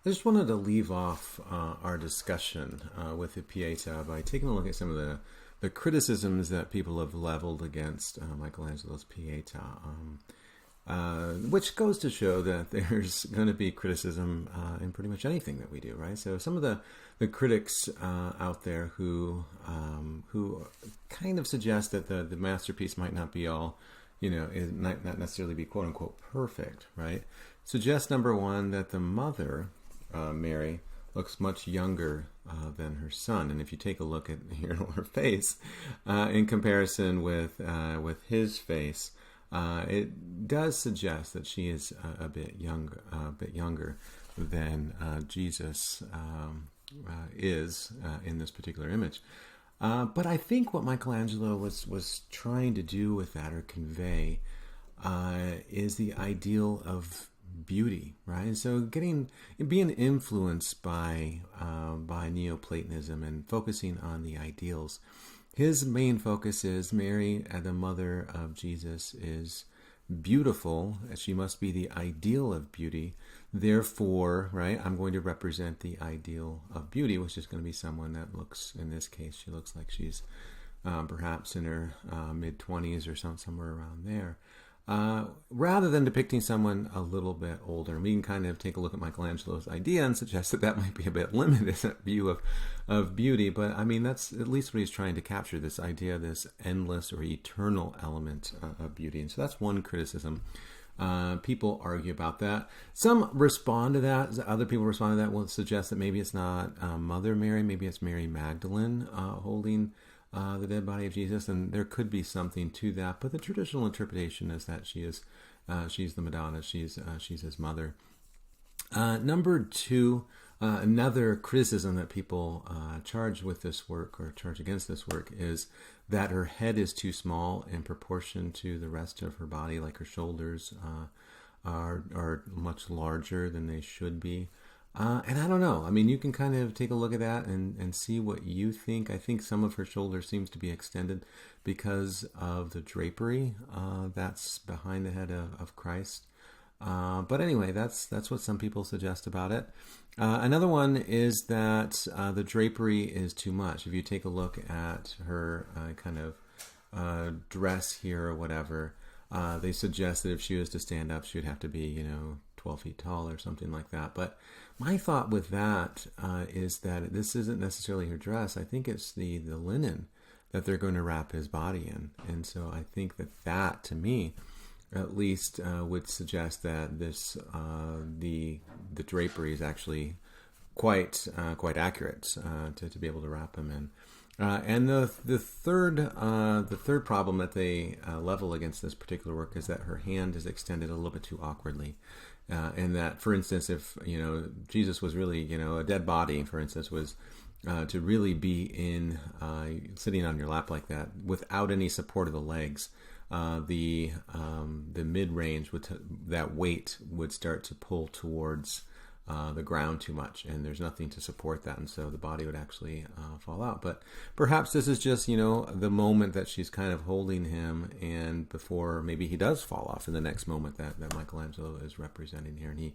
I just wanted to leave off our discussion with the Pieta by taking a look at some of the criticisms that people have leveled against Michelangelo's Pieta, which goes to show that there's going to be criticism in pretty much anything that we do, right? So some of the critics out there who kind of suggest that the masterpiece might not be all, it might not necessarily be quote unquote perfect, right? Suggest number one that the mother, Mary, looks much younger than her son, and if you take a look at her face in comparison with his face, it does suggest that she is a bit younger than Jesus is in this particular image. But I think what Michelangelo was trying to do with that or convey is the ideal of beauty, right? So being influenced by Neoplatonism and focusing on the ideals. His main focus is Mary, the mother of Jesus, is beautiful. She must be the ideal of beauty. Therefore, right, I'm going to represent the ideal of beauty, which is going to be someone that looks, in this case, she looks like she's perhaps in her mid-20s or somewhere around there. Rather than depicting someone a little bit older. We can kind of take a look at Michelangelo's idea and suggest that might be a bit limited view of beauty, but I mean, that's at least what he's trying to capture, this idea, this endless or eternal element of beauty. And so that's one criticism. People argue about that. Some respond to that. Other people respond to that will suggest that maybe it's not Mother Mary, maybe it's Mary Magdalene holding the dead body of Jesus, and there could be something to that. But the traditional interpretation is that she's the Madonna, she's his mother. Number two, another criticism that people charge with this work or charge against this work is that her head is too small in proportion to the rest of her body, like her shoulders are much larger than they should be. And I don't know. I mean, you can kind of take a look at that and see what you think. I think some of her shoulder seems to be extended because of the drapery that's behind the head of Christ. But anyway, that's what some people suggest about it. Another one is that the drapery is too much. If you take a look at her kind of dress here or whatever, they suggest that if she was to stand up, she would have to be, 12 feet tall or something like that. But my thought with that is that this isn't necessarily her dress. I think it's the linen that they're going to wrap his body in. And so I think that to me, at least, would suggest that this the drapery is actually quite accurate to be able to wrap him in. And the third problem that they level against this particular work is that her hand is extended a little bit too awkwardly. And that, for instance, if Jesus was really a dead body, for instance, was to really be in sitting on your lap like that without any support of the legs, the mid range that weight would start to pull towards the ground too much, and there's nothing to support that, and so the body would actually fall out. But perhaps this is just the moment that she's kind of holding him, and before maybe he does fall off in the next moment that Michelangelo is representing here, and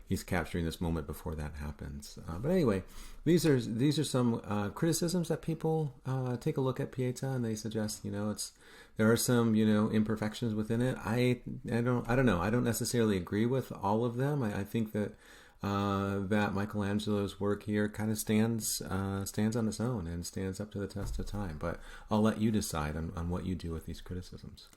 he's capturing this moment before that happens. But anyway, these are some criticisms that people take a look at Pieta, and they suggest there are some imperfections within it. I don't know. I don't necessarily agree with all of them. I think that Michelangelo's work here kind of stands on its own and stands up to the test of time. But I'll let you decide on what you do with these criticisms.